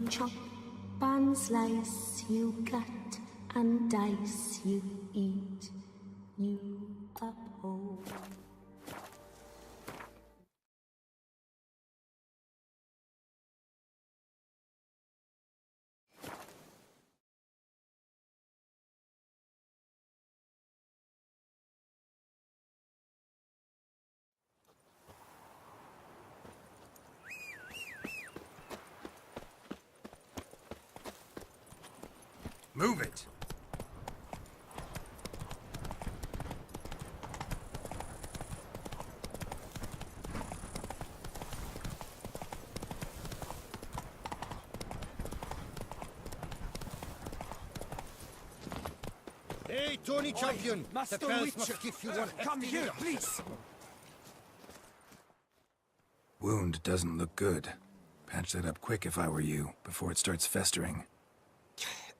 chop and slice, you cut and dice, you eat, you uphold. Move it! Hey, Tony Champion! Master the bells Witcher, must give you one come hefty here, knock. please! Wound doesn't look good. Patch that up quick if I were you, before it starts festering.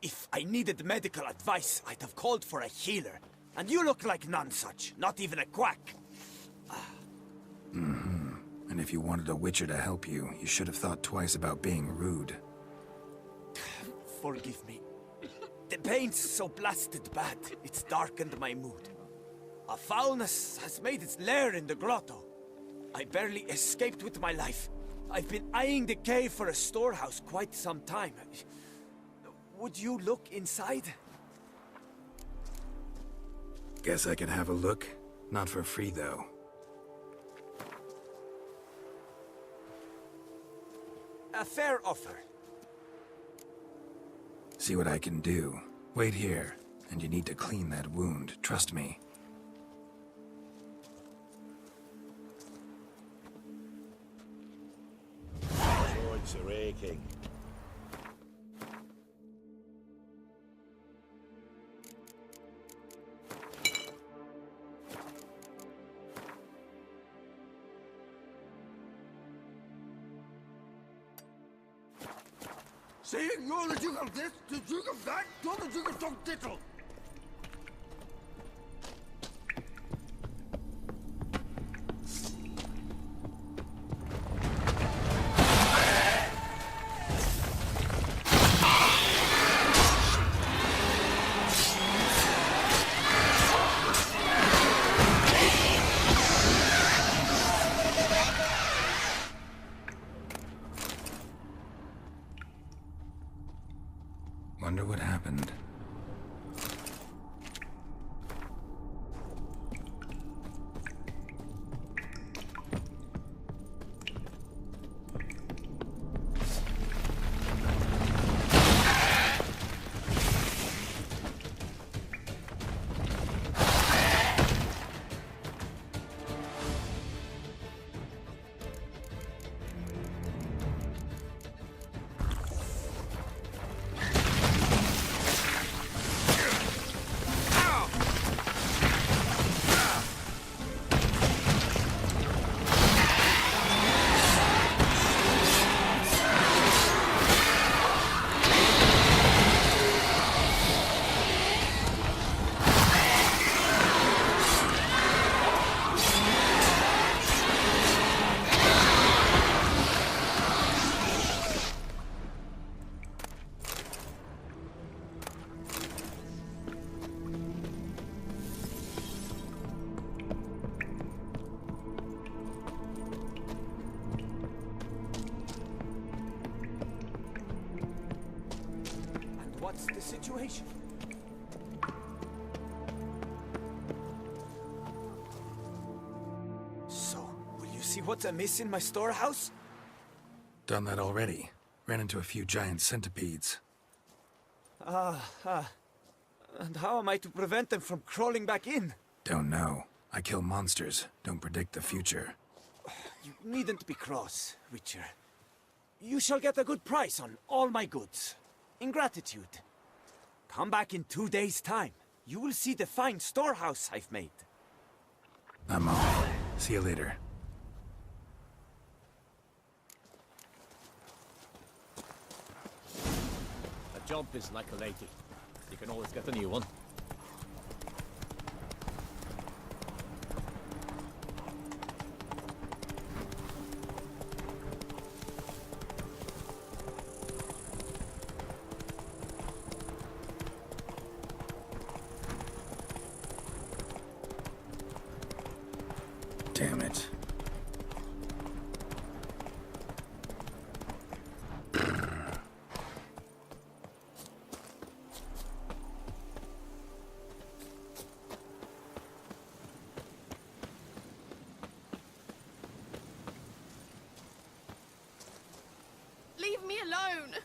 If I needed medical advice, I'd have called for a healer. And you look like none such, not even a quack. And if you wanted a witcher to help you, you should have thought twice about being rude. Forgive me. The pain's so blasted bad, it's darkened my mood. A foulness has made its lair in the grotto. I barely escaped with my life. I've been eyeing the cave for a storehouse quite some time. Would you look inside? Guess I could have a look. Not for free, though. A fair offer. See what I can do. Wait here, and you need to clean that wound, trust me. Joints are aching. Saying you're the Duke of this, the Duke of that, you're the Duke of Don't Diddle. Wonder what happened. What's the situation? So, will you see what's amiss in my storehouse? Done that already. Ran into a few giant centipedes. And how am I to prevent them from crawling back in? Don't know. I kill monsters, don't predict the future. You needn't be cross, Witcher. You shall get a good price on all my goods. In gratitude. Come back in 2 days' time. You will see the fine storehouse I've made. I'm off. See you later. A jump is like a lady. You can always get a new one. damn it. Leave me alone!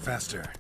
Faster.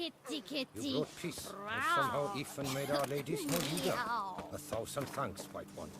kitty, kitty. You brought peace, and somehow Equine made our ladies no eager. 1,000 thanks, White One.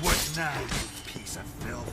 What now, you piece of filth?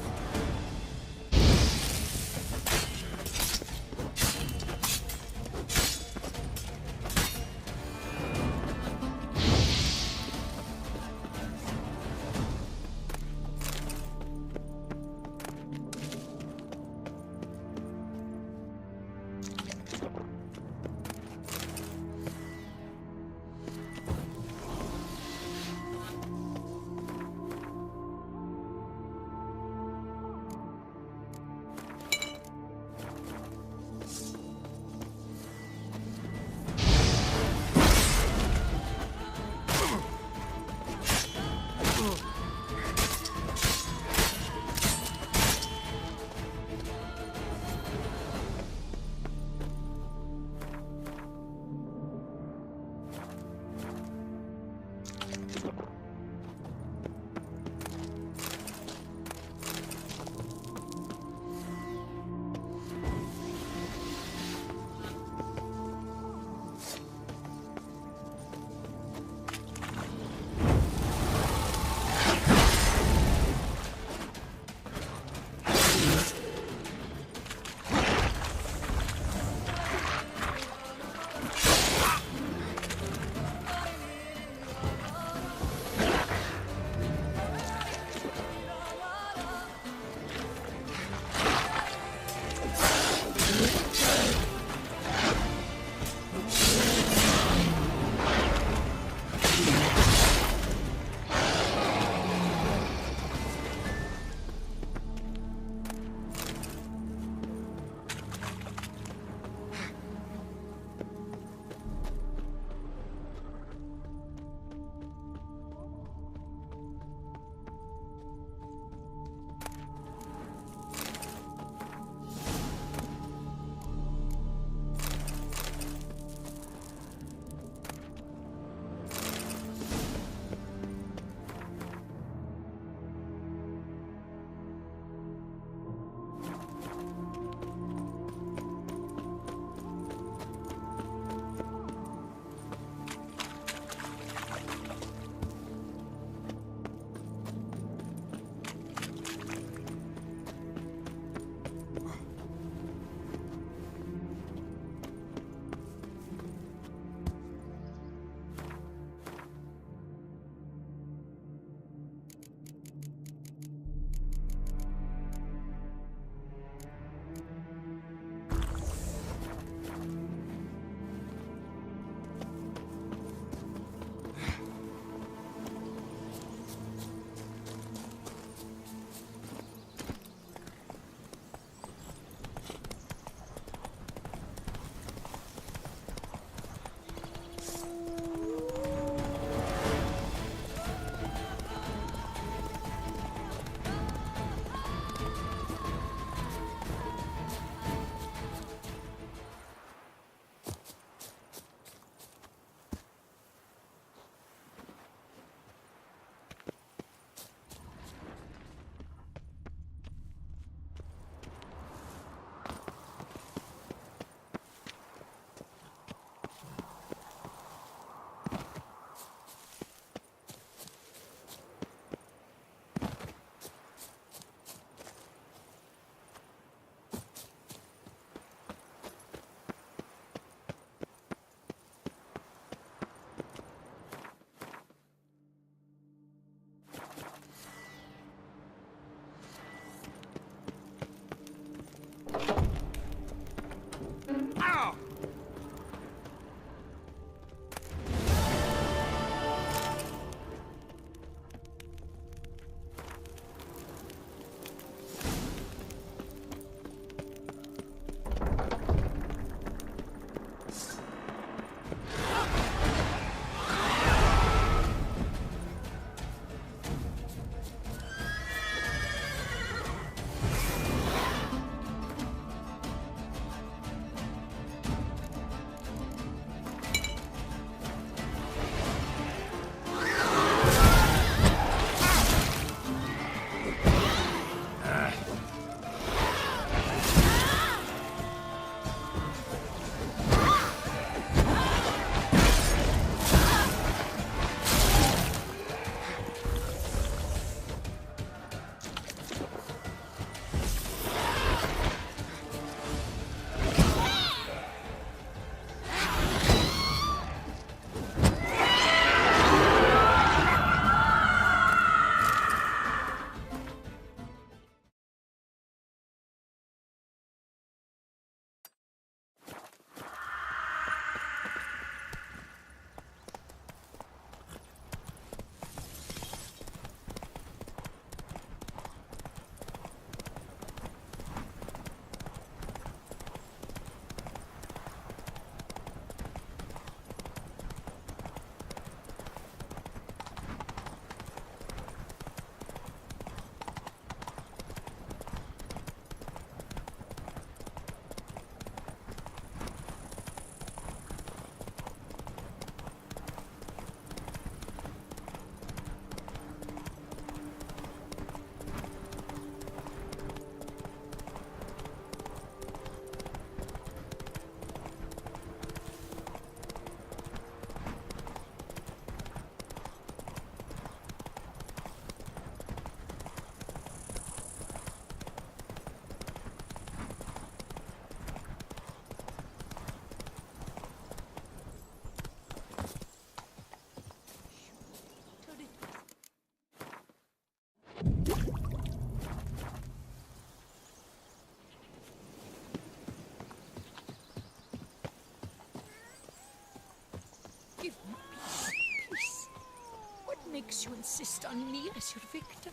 makes you insist on me as your victim?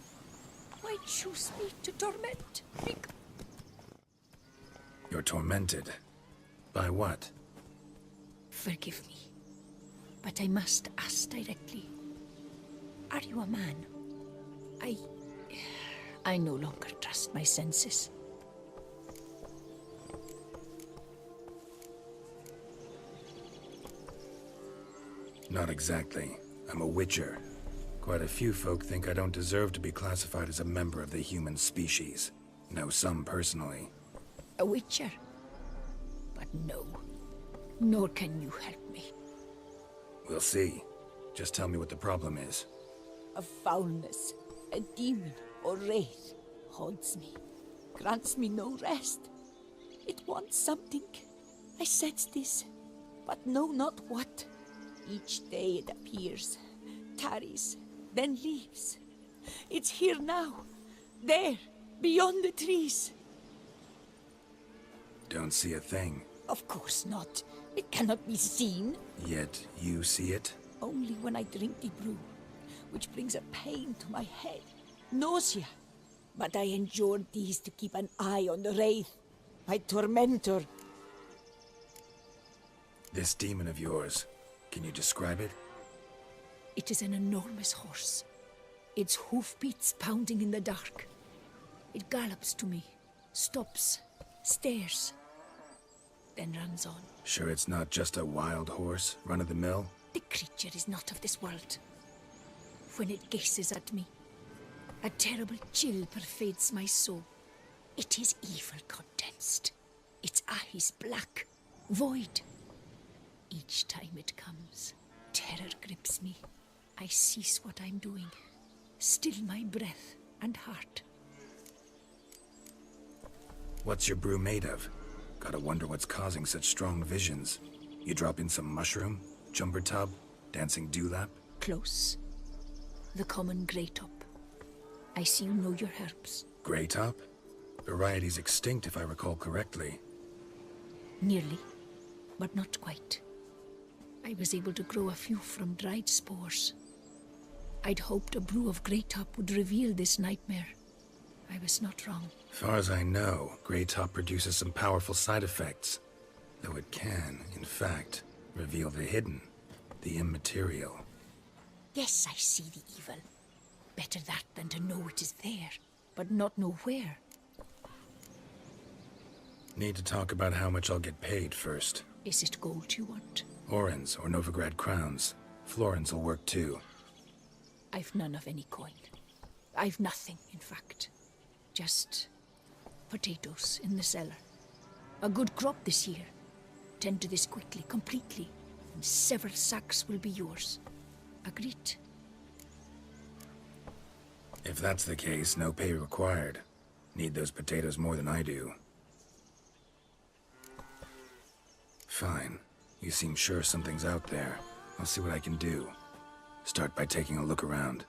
Why choose me to torment? You're tormented. By what? Forgive me, but I must ask directly. Are you a man? I no longer trust my senses. Not exactly. I'm a witcher. Quite a few folk think I don't deserve to be classified as a member of the human species. Know some personally. A witcher? But no. Nor can you help me. We'll see. Just tell me what the problem is. A foulness, a demon or wraith haunts me, grants me no rest. It wants something. I sense this, but know not what. Each day it appears, tarries, then leaves. It's here now, there, beyond the trees. Don't see a thing. Of course not. It cannot be seen. Yet you see it? Only when I drink the brew, which brings a pain to my head, nausea. But I endured these to keep an eye on the wraith, my tormentor. This demon of yours, can you describe it? It is an enormous horse, its hoofbeats pounding in the dark. It gallops to me, stops, stares, then runs on. Sure it's not just a wild horse, run-of-the-mill? The creature is not of this world. When it gazes at me, a terrible chill pervades my soul. It is evil condensed. Its eyes black, void. Each time it comes, terror grips me. I cease what I'm doing, still my breath and heart. What's your brew made of? Gotta wonder what's causing such strong visions. You drop in some mushroom, jumper tub, dancing dewlap? Close. The common grey top. I see you know your herbs. Grey top? Variety's extinct if I recall correctly. Nearly, but not quite. I was able to grow a few from dried spores. I'd hoped a brew of grey top would reveal this nightmare. I was not wrong. Far as I know, grey top produces some powerful side effects. Though it can, in fact, reveal the hidden, the immaterial. Yes, I see the evil. Better that than to know it is there, but not know where. Need to talk about how much I'll get paid first. Is it gold you want? Orens or Novigrad crowns. Florins will work too. I've none of any coin. I've nothing, in fact. Just potatoes in the cellar. A good crop this year. Tend to this quickly, completely, and several sacks will be yours. Agreed? If that's the case, no pay required. Need those potatoes more than I do. Fine. You seem sure something's out there. I'll see what I can do. Start by taking a look around.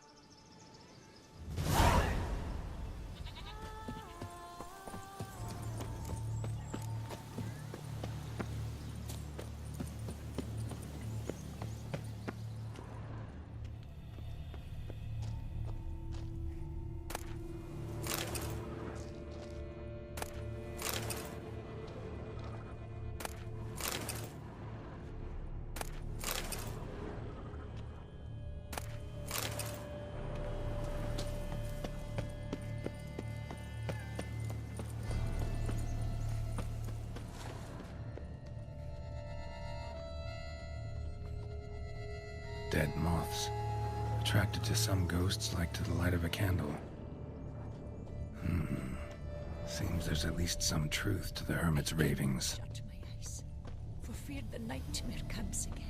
Dead moths. Attracted to some ghosts like to the light of a candle. Seems there's at least some truth to the hermit's ravings. Shut my eyes, for fear the nightmare comes again.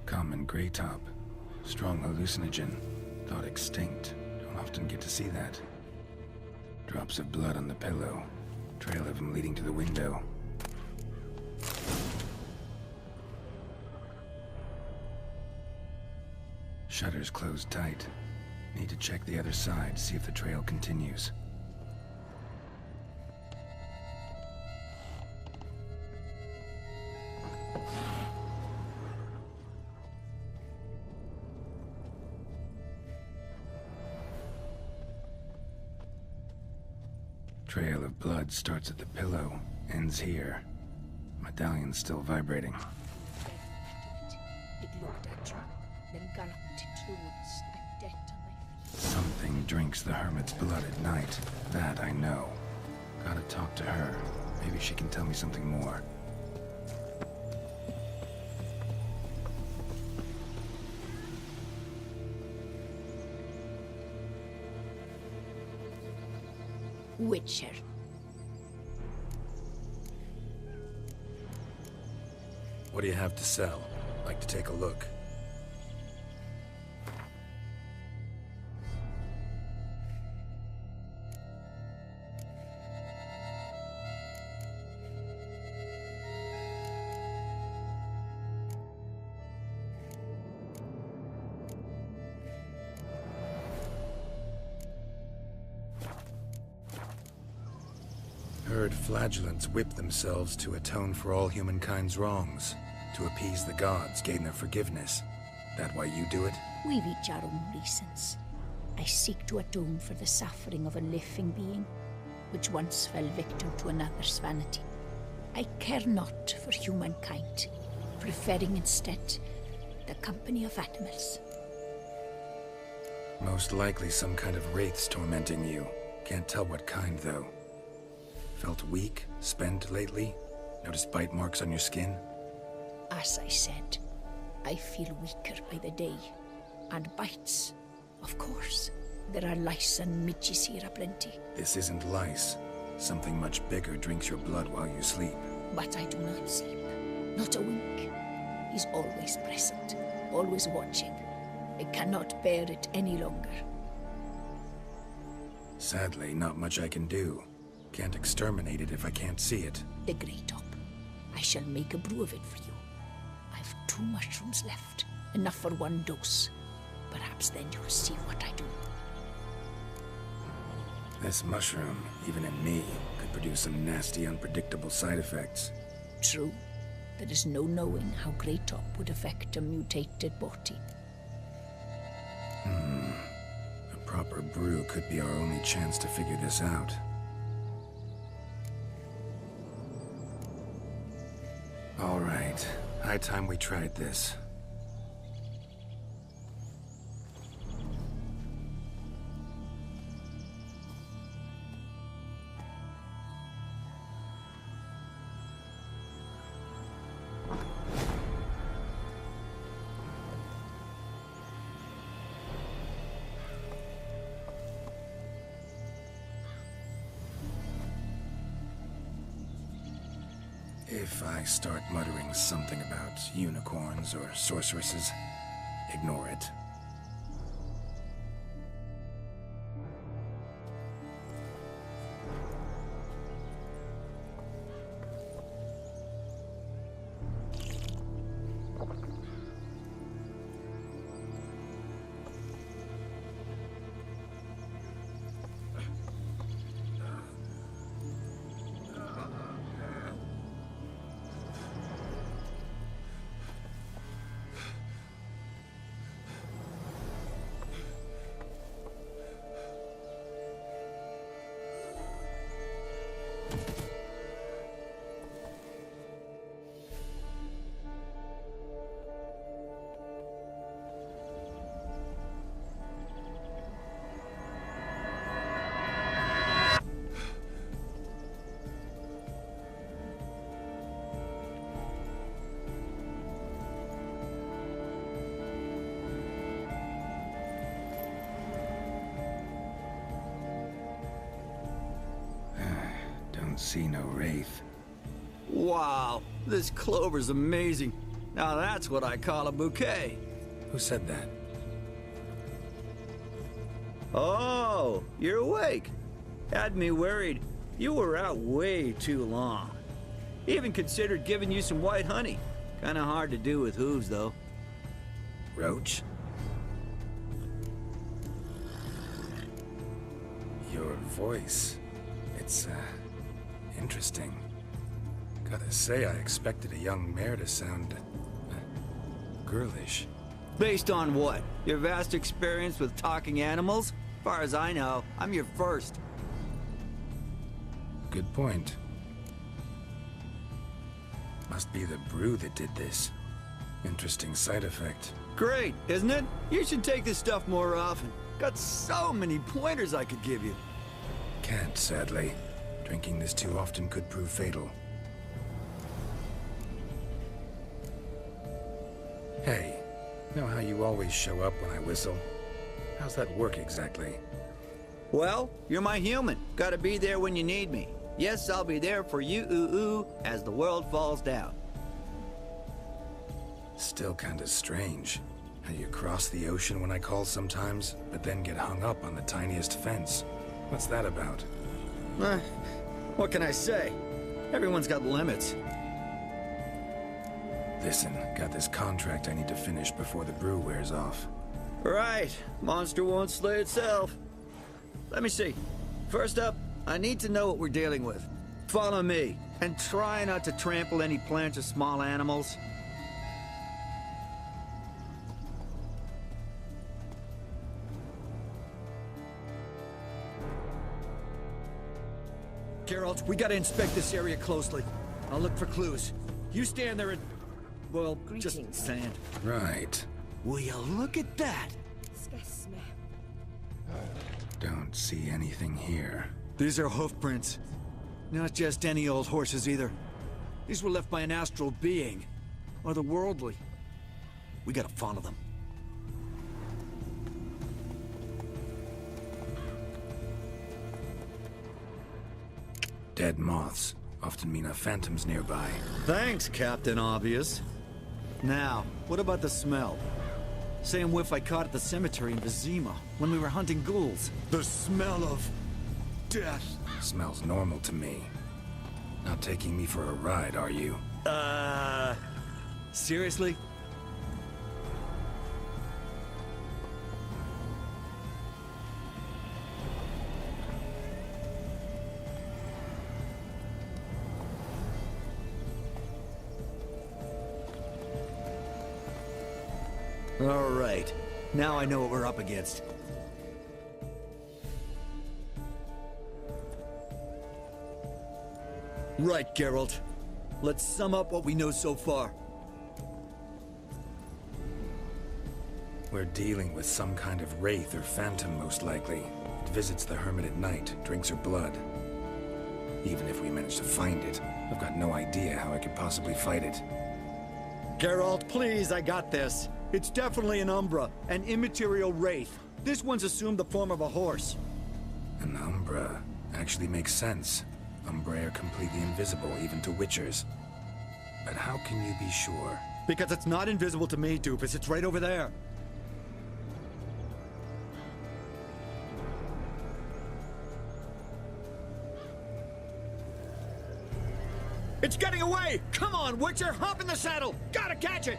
Common grey top. Strong hallucinogen. Thought extinct. Don't often get to see that. Drops of blood on the pillow. Trail of him leading to the window. Shutters closed tight. Need to check the other side, see if the trail continues. Trail of blood starts at the pillow, ends here. Medallion's still vibrating. It looked at you, then galloped into the woods at death on my feet. Something drinks the hermit's blood at night. That I know. Gotta talk to her. Maybe she can tell me something more. Witcher. What do you have to sell? Like to take a look. Heard flagellants whip themselves to atone for all humankind's wrongs. To appease the gods, gain their forgiveness. That why you do it? We've each our own reasons. I seek to atone for the suffering of a living being, which once fell victim to another's vanity. I care not for humankind, preferring instead the company of animals. Most likely some kind of wraiths tormenting you. Can't tell what kind, though. Felt weak, spent lately? Noticed bite marks on your skin? As I said, I feel weaker by the day. And bites, of course. There are lice and midges here aplenty. This isn't lice. Something much bigger drinks your blood while you sleep. But I do not sleep. Not a wink. He's always present, always watching. I cannot bear it any longer. Sadly, not much I can do. Can't exterminate it if I can't see it. The Great Up. I shall make a brew of it for you. I've 2 mushrooms left. Enough for 1 dose. Perhaps then you'll see what I do. This mushroom, even in me, could produce some nasty, unpredictable side effects. True. There is no knowing how Great Up would affect a mutated body. A proper brew could be our only chance to figure this out. All right. High time we tried this. If I start muttering something about unicorns or sorceresses, ignore it. See no wraith. Wow, this clover's amazing. Now that's what I call a bouquet. Who said that? Oh, you're awake. Had me worried. You were out way too long. Even considered giving you some white honey. Kinda hard to do with hooves, though. Roach? voice. It's, interesting. Gotta say, I expected a young mare to sound, girlish. Based on what? Your vast experience with talking animals? As far as I know, I'm your first. Good point. Must be the brew that did this. Interesting side effect. Great, isn't it? You should take this stuff more often. Got so many pointers I could give you. Can't, sadly. Drinking this too often could prove fatal. Hey, know how you always show up when I whistle? How's that work exactly? Well, you're my human. Gotta be there when you need me. Yes, I'll be there for you, ooh, as the world falls down. Still kinda strange. How you cross the ocean when I call sometimes, but then get hung up on the tiniest fence. What's that about? What can I say? Everyone's got limits. Listen, got this contract I need to finish before the brew wears off. Right. Monster won't slay itself. Let me see. First up, I need to know what we're dealing with. Follow me, and try not to trample any plants or small animals. Geralt, we gotta inspect this area closely. I'll look for clues. You stand there and... well, just sand. Right. Will you look at that? Don't see anything here. These are hoof prints. Not just any old horses either. These were left by an astral being. Otherworldly. We gotta follow them. Dead moths often mean a phantom's nearby. Thanks, Captain Obvious. Now, what about the smell? Same whiff I caught at the cemetery in Vizima when we were hunting ghouls. The smell of... death. Smells normal to me. Not taking me for a ride, are you? Seriously? All right. Now I know what we're up against. Right, Geralt. Let's sum up what we know so far. We're dealing with some kind of wraith or phantom, most likely. It visits the hermit at night, drinks her blood. Even if we manage to find it, I've got no idea how I could possibly fight it. Geralt, please, I got this. It's definitely an Umbra, an immaterial wraith. This one's assumed the form of a horse. An Umbra actually makes sense. Umbra are completely invisible, even to Witchers. But how can you be sure? Because it's not invisible to me, Doofus. It's right over there. It's getting away! Come on, Witcher! Hop in the saddle! Gotta catch it!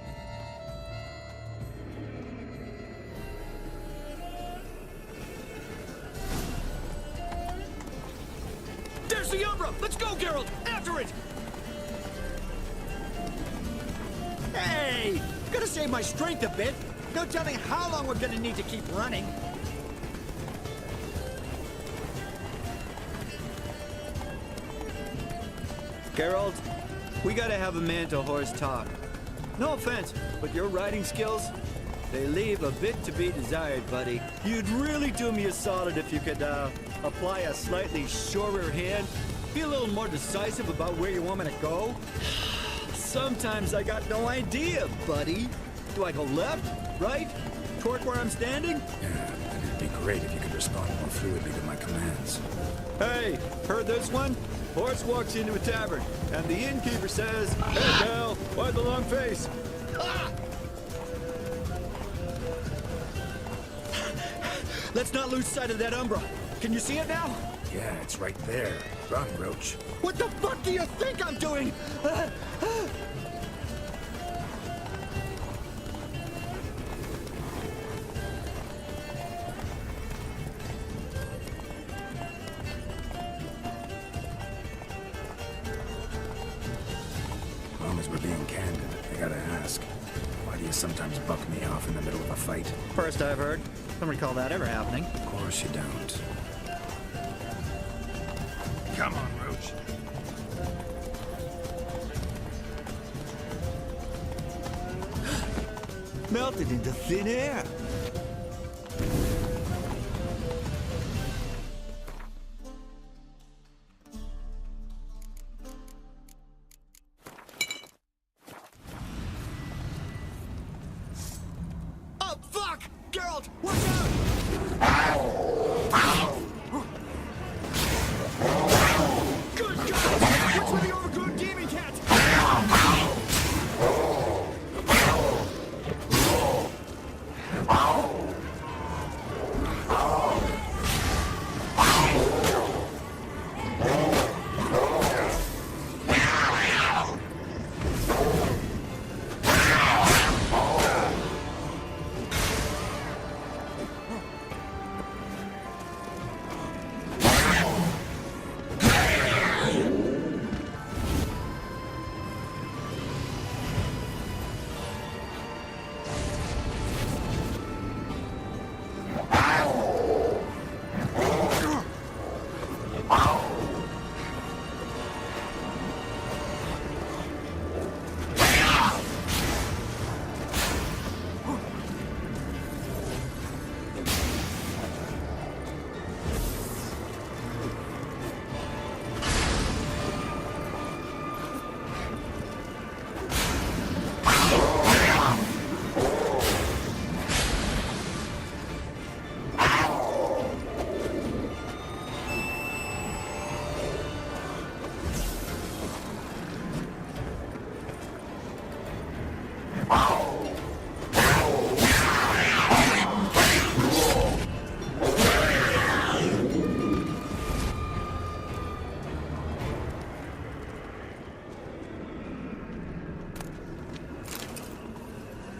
There's the Umbra! Let's go, Geralt! After it! Hey! Gotta save my strength a bit. No telling how long we're gonna need to keep running. Geralt, we gotta have a man-to-horse talk. No offense, but your riding skills, they leave a bit to be desired, buddy. You'd really do me a solid if you could, apply a slightly surer hand. Be a little more decisive about where you want me to go. Sometimes I got no idea, buddy. Do I go left, right, toward where I'm standing? Yeah, it'd be great if you could respond more fluidly to my commands. Hey, heard this one? Horse walks into a tavern, and the innkeeper says, "Hey, pal, why the long face?" Ah! Let's not lose sight of that Umbra. Can you see it now? Yeah, it's right there. Run, Roach. What the fuck do you think I'm doing? being candid, I gotta ask. Why do you sometimes buck me off in the middle of a fight? First I've heard. Don't recall that ever happening. Of course you don't. Come on, Roach. Melted into thin air. Oh, fuck! Geralt, watch out! Good God! What's with the overgrown gaming cat?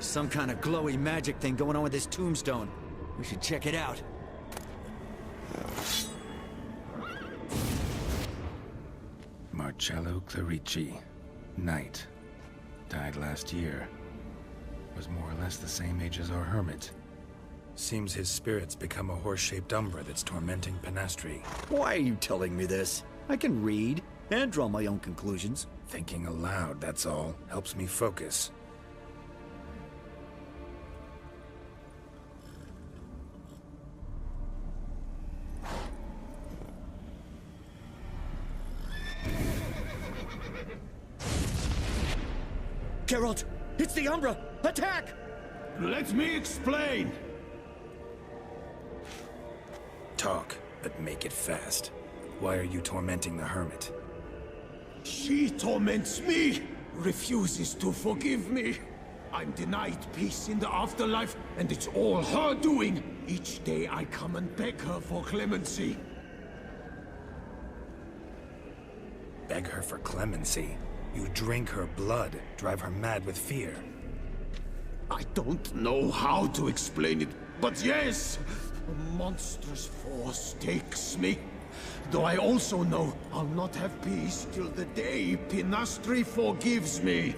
Some kind of glowy magic thing going on with this tombstone. We should check it out. Marcello Clerici. Knight. Died last year. Was more or less the same age as our hermit. Seems his spirit's become a horse-shaped umbra that's tormenting Penastri. Why are you telling me this? I can read and draw my own conclusions. Thinking aloud, that's all. Helps me focus. Geralt, it's the Umbra! Attack! Let me explain. Talk, but make it fast. Why are you tormenting the hermit? She torments me, refuses to forgive me. I'm denied peace in the afterlife, and it's all her doing. Each day I come and beg her for clemency. Beg her for clemency? You drink her blood, drive her mad with fear. I don't know how to explain it, but yes, a monstrous force takes me. Though I also know I'll not have peace till the day Penastri forgives me.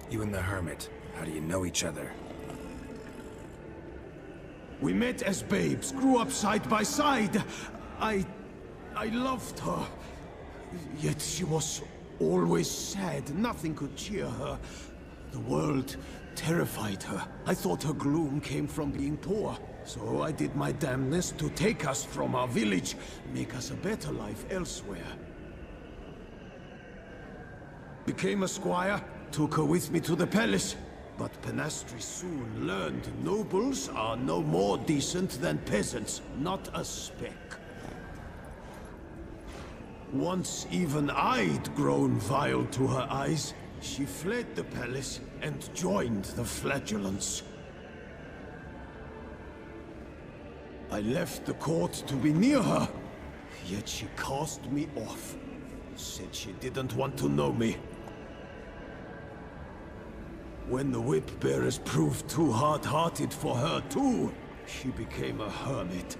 You and the hermit, how do you know each other? We met as babes, grew up side by side. I loved her. Yet she was always sad. Nothing could cheer her. The world terrified her. I thought her gloom came from being poor. So I did my damnedest to take us from our village, make us a better life elsewhere. Became a squire, took her with me to the palace. But Penastri soon learned nobles are no more decent than peasants, not a speck. Once even I'd grown vile to her eyes, she fled the palace and joined the flagellants. I left the court to be near her, yet she cast me off. Said she didn't want to know me. When the whip-bearers proved too hard-hearted for her too, she became a hermit.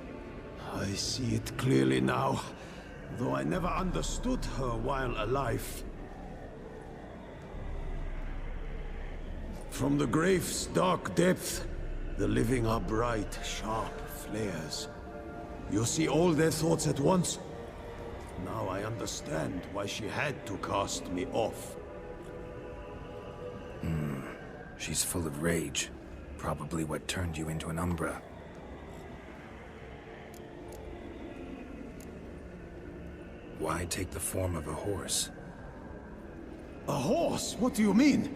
I see it clearly now. though I never understood her while alive. From the grave's dark depth, the living are bright, sharp flares. You see all their thoughts at once. Now I understand why she had to cast me off. She's full of rage. Probably what turned you into an Umbra. Why take the form of a horse? A horse? What do you mean?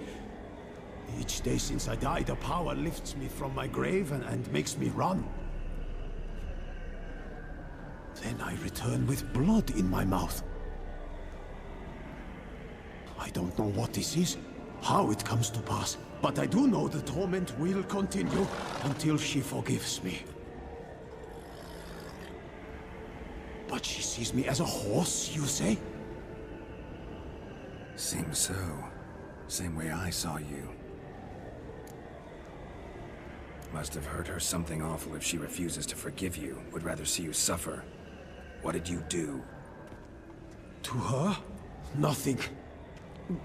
Each day since I died, a power lifts me from my grave and makes me run. Then I return with blood in my mouth. I don't know what this is, how it comes to pass, but I do know the torment will continue until she forgives me. But she sees me as a horse, you say? Seems so. Same way I saw you. Must have hurt her something awful if she refuses to forgive you, would rather see you suffer. What did you do? To her? Nothing.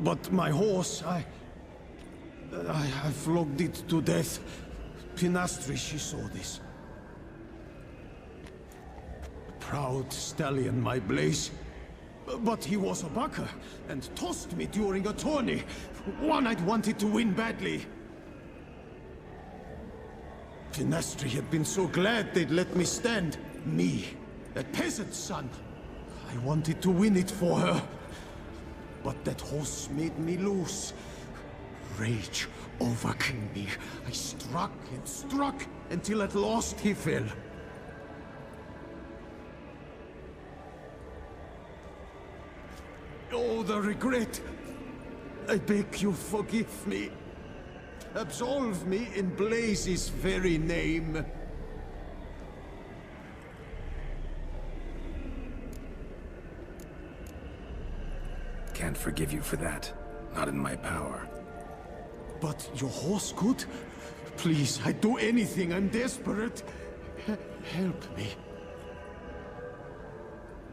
But my horse, I flogged it to death. Pinastri, she saw this. Proud stallion, my Blaze. But he was a bucker, and tossed me during a tourney. One I'd wanted to win badly. Pinastri had been so glad they'd let me stand. Me, a peasant's son. I wanted to win it for her. But that horse made me lose. Rage overcame me. I struck and struck, until at last he fell. Oh, the regret! I beg you, forgive me. Absolve me in Blaze's very name. Can't forgive you for that. Not in my power. But your horse could? Please, I'd do anything. I'm desperate. Help me.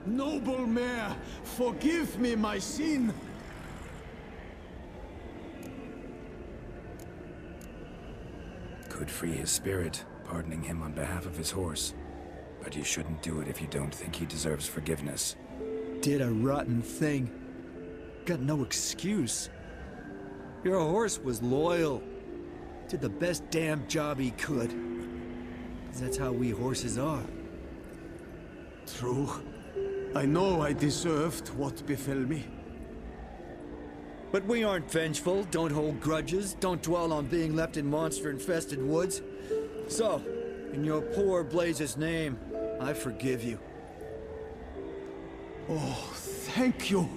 Noble mare, forgive me my sin. Could free his spirit, pardoning him on behalf of his horse. But you shouldn't do it if you don't think he deserves forgiveness. Did a rotten thing. Got no excuse. Your horse was loyal. Did the best damn job he could. 'Cause that's how we horses are. True. I know I deserved what befell me. But we aren't vengeful, don't hold grudges, don't dwell on being left in monster-infested woods. So, in your poor Blaze's name, I forgive you. Oh, thank you.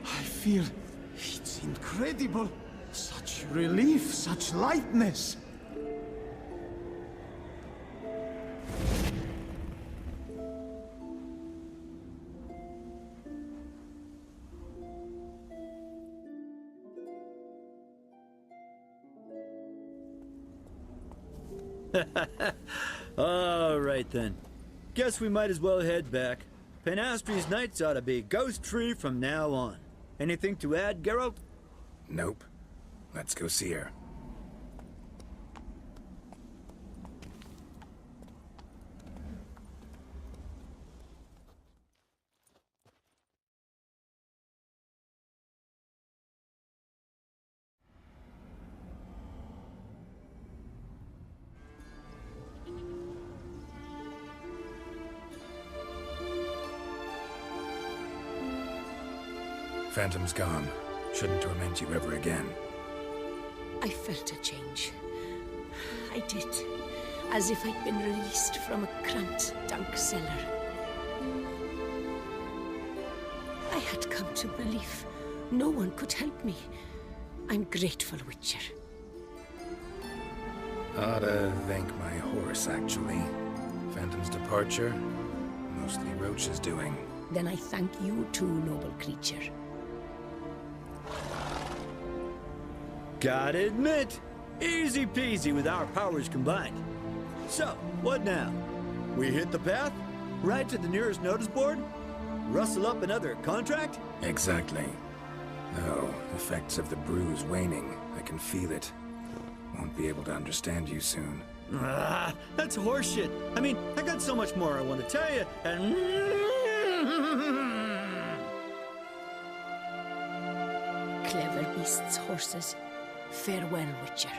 I feel it's incredible. Such relief, such lightness. All right then. Guess we might as well head back. Panastri's nights ought to be ghost-free from now on. Anything to add, Geralt? Nope. Let's go see her. Phantom's gone. Shouldn't torment you ever again. I felt a change. I did. As if I'd been released from a cramped, dank cellar. I had come to believe no one could help me. I'm grateful, Witcher. Ought to thank my horse, actually. Phantom's departure, mostly Roach's doing. Then I thank you too, noble creature. Gotta admit, easy peasy with our powers combined. So, what now? We hit the path? Right to the nearest notice board? Rustle up another contract? Exactly. No, effects of the bruise waning. I can feel it. Won't be able to understand you soon. Ah, that's horseshit. I mean, I got so much more I want to tell you, and... Clever beasts, horses. Farewell, Witcher.